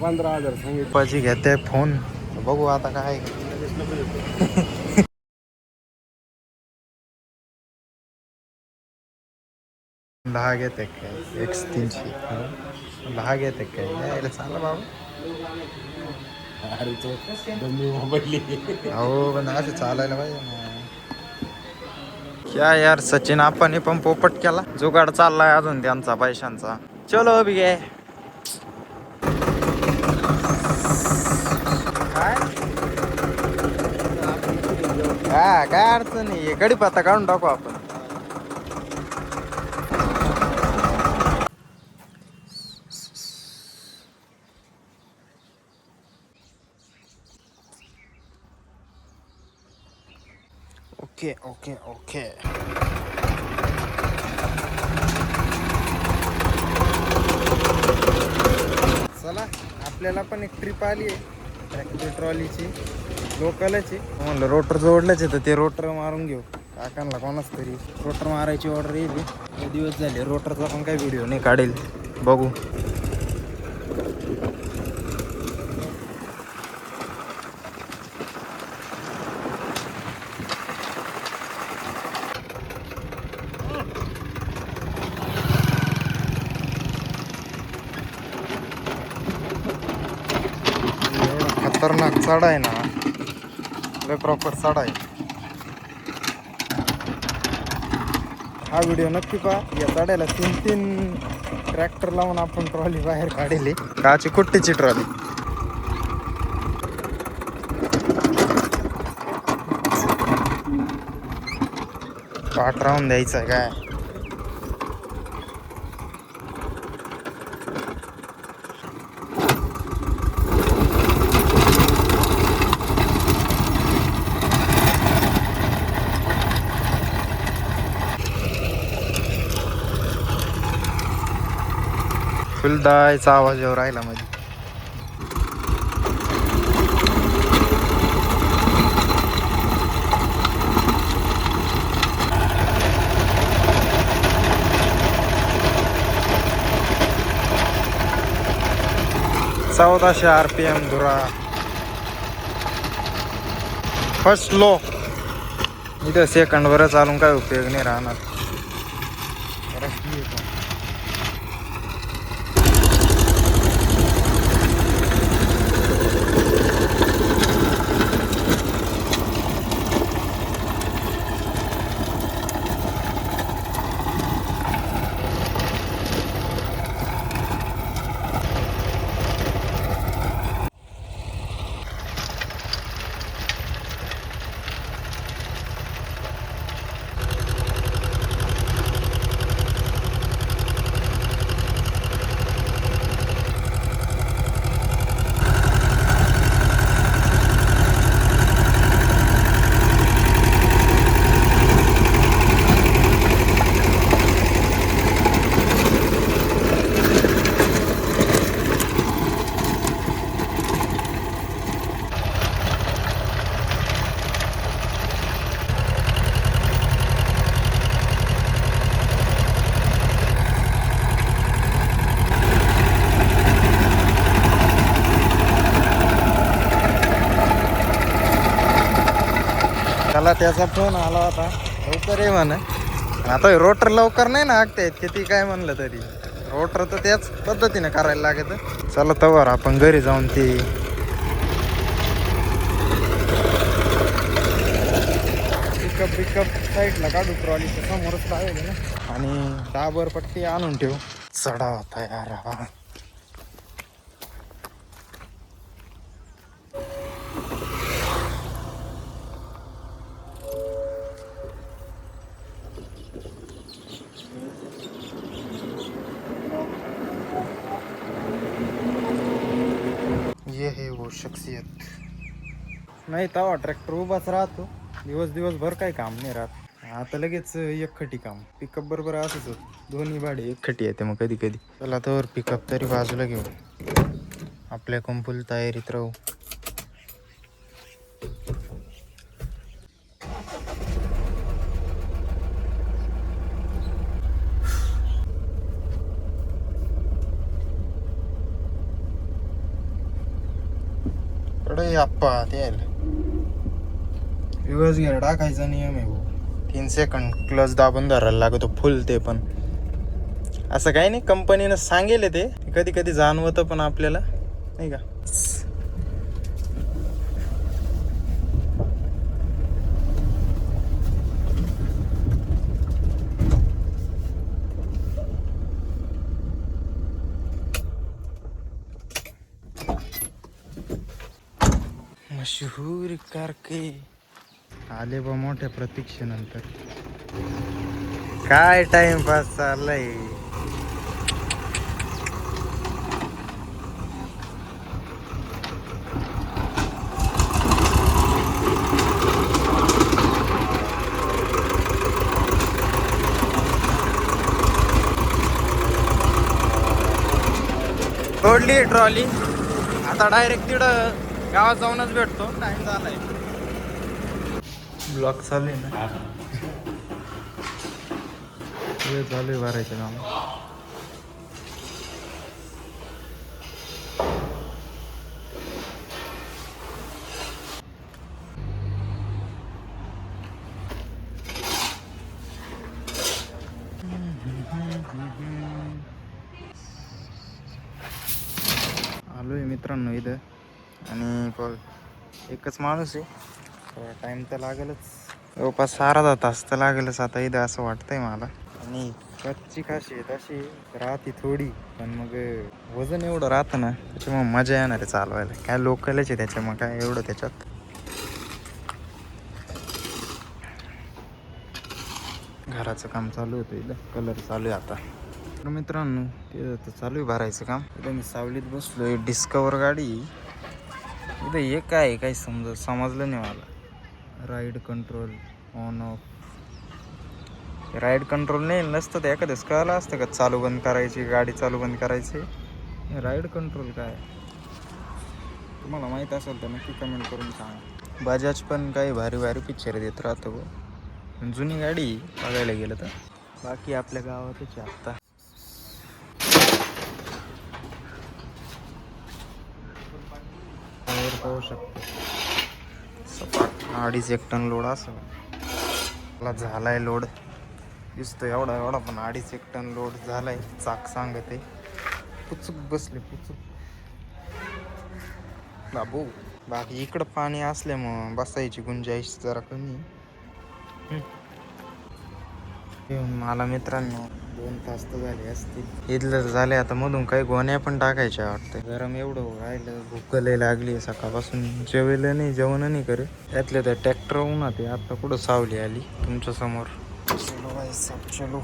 15,000 सांगितलं. पप्पाची घेते फोन, बघू आता काय. दहा घेते काय, X300 दहा घेते काय, यायला चांगला बाबा. अरे तो दम्मी मोबाईल. हो पण असं चालायला पाहिजे ना. क्या यार सचिन आपण पण पोपट केला, जुगाड चाललाय अजून त्यांचा पैशांचा. चलो बी गे काय हा काय अडचण नाही, कडीपत्ता काढून टाकू आपण. Okay okay okay. चला आपल्याला पण एक ट्रिप आली आहे ट्रॅक्टर ट्रॉलीची, लोकलच आहे. म्हणलं रोटर जोडलंच आहे तर ते रोटर मारून घेऊ. काकांना कोणाच तरी रोटर मारायची ऑर्डर येईल. दिवस झाले रोटरचा पण काही व्हिडिओ नाही काढेल, बघू. खतरनाक चढ आहे ना, लय प्रॉपर चढ आहे. हा व्हिडिओ नक्की पहा. या चढायला 3 ट्रॅक्टर लावून आपण ट्रॉली बाहेर काढली, काची कुट्टीची ट्रॉली. पाठ राहून द्यायचं काय. फुलदायचा आवाज येऊ राहिला मध्ये. ₹1400 RPM धुरा. First low. इथं सेकंडवर चालून काय उपयोग नाही राहणार. त्याला त्याचा फोन आला होता, लवकर ये म्हण. आता रोटर लवकर नाही ना हाकता किती काय म्हणलं तरी. रोटर तर त्याच पद्धतीने करायला लागत. चला तवर आपण घरी जाऊन ती पिकअप साईडला काढू, ट्रॉलीच्या समोरच लावेल ना. आणि डाबर पट्टी आणून ठेवू. चढा होता यार हा. ये है वो शख्सियत. नाही तवा ट्रॅक्टर उभाच राहतो दिवसभर, काही काम नाही राहत. आता लगेच एक खटी काम. पिकअप बरोबर असंच होत, दोन्ही भाडे एक खटी येते मग कधी कधी. चला तर पिकअप तरी बाजूला घेऊ, आपल्या कंपूल तयारीत राहू. अरे आप्पा ते रिवर्स गिअर टाकायचा नियम आहे भाऊ. 3 सेकंड क्लच दाबून धरायला लागतो फुल. ते पण असं काही नाही, कंपनीनं सांगेल ते. कधी कधी जाणवतं पण आपल्याला, नाही का. मशहूर कारके आले बा मोठ्या प्रतीक्षेनंतर. काय टाइमपास चाललाय. सोडली ट्रॉली, आता डायरेक्ट तिकडं गावात जाऊनच भेटतो. टाइम झालाय. ब्लॉक चालू आहे ना, वेळ चालू आहे भरायचं काम. आलोय मित्रांनो इथं, आणि एकच माणूस आहे. थोडा टाइम तर लागेलच, जवळपास 16 तास तर लागेलच आता इथं, असं वाटतंय मला. आणि कच्ची काशी आहे तशी राहती थोडी, पण मग वजन एवढं राहतं ना, त्याच्यामुळे मजा येणार आहे चालवायला. काय लोकलच आहे त्याच्यामुळे काय एवढं त्याच्यात. घराचं काम चालू होतं इथं, कलर चालू आहे आता. तर मित्रांनो ते चालू आहे भरायचं काम. इथं मी सावलीत बसलोय. डिस्कवर गाडी इथं. हे काय काही समजलं नाही मला. Ride control on off. Ride control नाही नसतं ते, एखाद्याच कळलं असतं का चालू बंद करायची, गाडी चालू बंद करायची. राईड कंट्रोल काय तुम्हाला माहीत असेल तर नक्की कमेंट करून सांगा. बजाज पण काही भारी भारी पिक्चर देत राहतो गो. जुनी गाडी बघायला गेलं तर. बाकी आपल्या गावातच आत्ता पाहू शकतो. सपाट 2.5 टन लोड असं मला झालाय. लोड दिसतो एवढा एवढा, पण 2.5 टन लोड झालाय. चाक सांगते पुचूक बसले, पुचूक बाबू. बाकी इकडं पाणी असल्यामुळं बसायची गुंजाईश जरा कमी. मला मित्रांनो 2 तास तर झाले असतील. इथलं झाले आता. मधून काही गोण्या पण टाकायच्या वाटतं. गरम एवढं राहिलं, भूक लय लागली सकाळपासून. जेवलं नाही, जेवण नाही करे. त्यातल्या त्या ट्रॅक्टर उन्हात आहे. आता कुठं सावली आली तुमच्या समोर. चलो भाई सब चलो.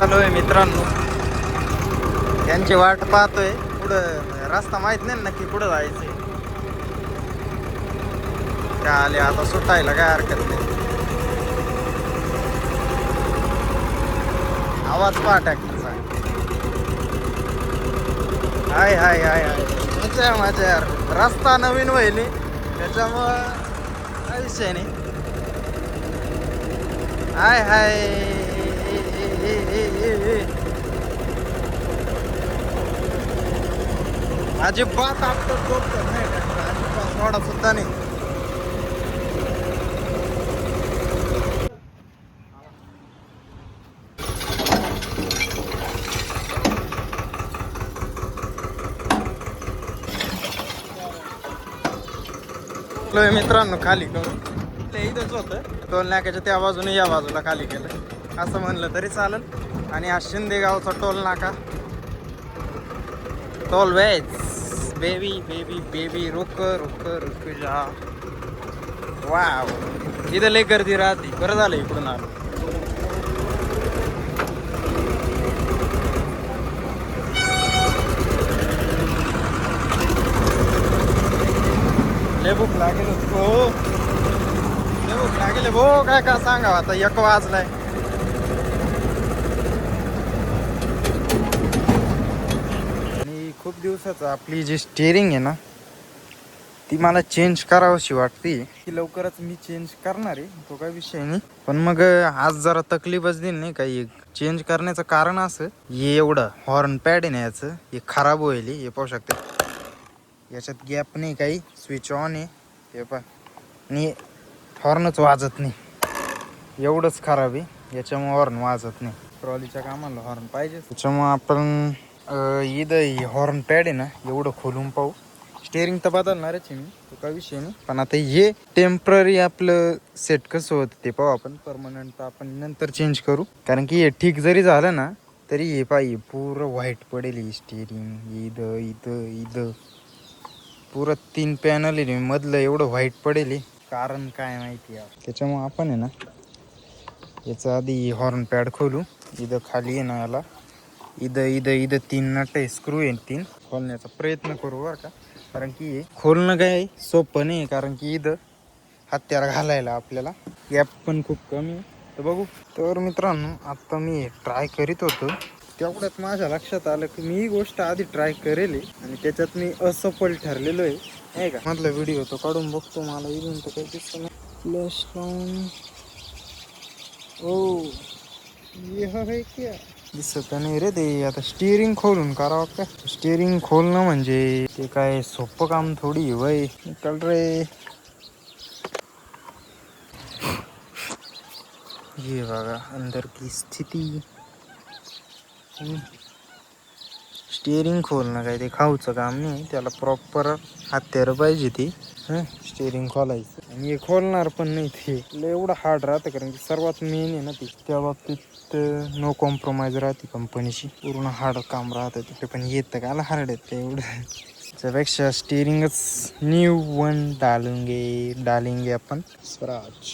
हॅलो मित्रांनो, त्यांची वाट पाहतोय. पुढं रस्ता माहित नाही नक्की कुठं जायचंय. काय आले आता सुटायला काय हरकत नाही. आवाज पहा ट्रॅक्टरचा. हाय हाय हाय हाय, मजा मजा यार. रस्ता नवीन व्हायले त्याच्यामुळं काय विषय नाही. हाय हाय. अजिबात आपलं टोक नाही, अजिबात थोडा सुद्धा नाही. मित्रांनो खाली करून ते इथंच होतं. टोल नाक्याच्या त्या बाजूने या बाजूला खाली केलं असं म्हणलं तरी चालेल. आणि हा शिंदे गावचा टोल नाका. टोल वेज बेबी बेबी बेबी रुक रुक रुक जा. वाव, इथं लय गर्दी राहते. बरं झालं इकडून आलो. लय भूक लागेल हो, लय भूक लागेल भो. काय काय सांगा आता, 1 वाजलाय. आणि खूप दिवसाचं आपली जी स्टेअरिंग आहे ना, ती मला चेंज करावीशी वाटते. ती लवकरच मी चेंज करणार आहे, तो काही विषय नाही. पण मग आज जरा तकलीफच देईल नाही काही. चेंज करण्याचं कारण असं, हे एवढं हॉर्न पॅड आहे ना याचं, हे खराब होईल. हे पाहू शकते याच्यात गॅप नाही काही, स्विच ऑन आहे हे पहा, आणि हॉर्नच वाजत नाही. एवढंच खराब आहे, याच्यामुळे हॉर्न वाजत नाही. ट्रॉलीच्या कामाला हॉर्न पाहिजे, त्याच्यामुळे आपण इथं हॉर्न पॅड आहे ना एवढं खोलून पाहू. स्टेअरिंग तर बदलणारच आहे मी, तो काही विषय नाही. पण आता हे टेम्पररी आपलं सेट कसं होतं ते पाहू आपण. परमनंट तर आपण नंतर चेंज करू, कारण की हे ठीक जरी झालं ना तरी हे पाहिजे पुरं व्हाईट पडेल. हे स्टेअरिंग इथं इथं इथं पुरं 3 पॅनल आहे मधलं एवढं व्हाईट पडेल. कारण काय माहिती यार. त्याच्यामुळे आपण आहे ना याचा आधी हॉर्न पॅड खोलू. इथं खाली आहे ना याला इथं इथं इथं 3 नट आहे, स्क्रू आहे 3. खोलण्याचा प्रयत्न करू बरं का, कारण की खोलणं काय सोपं नाही. कारण की इथं हत्यार घालायला आपल्याला गॅप पण खूप कमी आहे. तर बघू. तर मित्रांनो आता मी ट्राय करीत होतो, तेवढ्यात माझ्या लक्षात आलं की मी ही गोष्ट आधी ट्राय करेल आणि त्याच्यात मी असफल ठरलेलो आहे नाही का. मधला व्हिडिओ तो काढून बघतो, मला इथून तर काही दिसत नाही. फ्लॅश लावून ओ ये है क्या दिसत नाही रे ते. आता स्टिअरिंग खोलून करावं का? स्टिअरिंग खोलणं म्हणजे ते काय सोपं काम थोडी वय. निकल रे. ये बघा अंदर की स्थिती. स्टिअरिंग खोलणं काय ते खाऊचं काम नाही, त्याला प्रॉपर हत्यार पाहिजे ती. स्टिअरिंग खोलायचं आणि हे खोलणार पण नाही ते एवढं हार्ड राहतं, कारण की सर्वात मेन आहे ना ती. त्या बाबतीत नो कॉम्प्रोमाइज राहते कंपनीची, पूर्ण हार्ड काम राहतं तिथे. पण येतं का हार्ड येतं एवढं. त्यापेक्षा स्टिअरिंगच न्यू वन डालेंगे आपण स्वराज.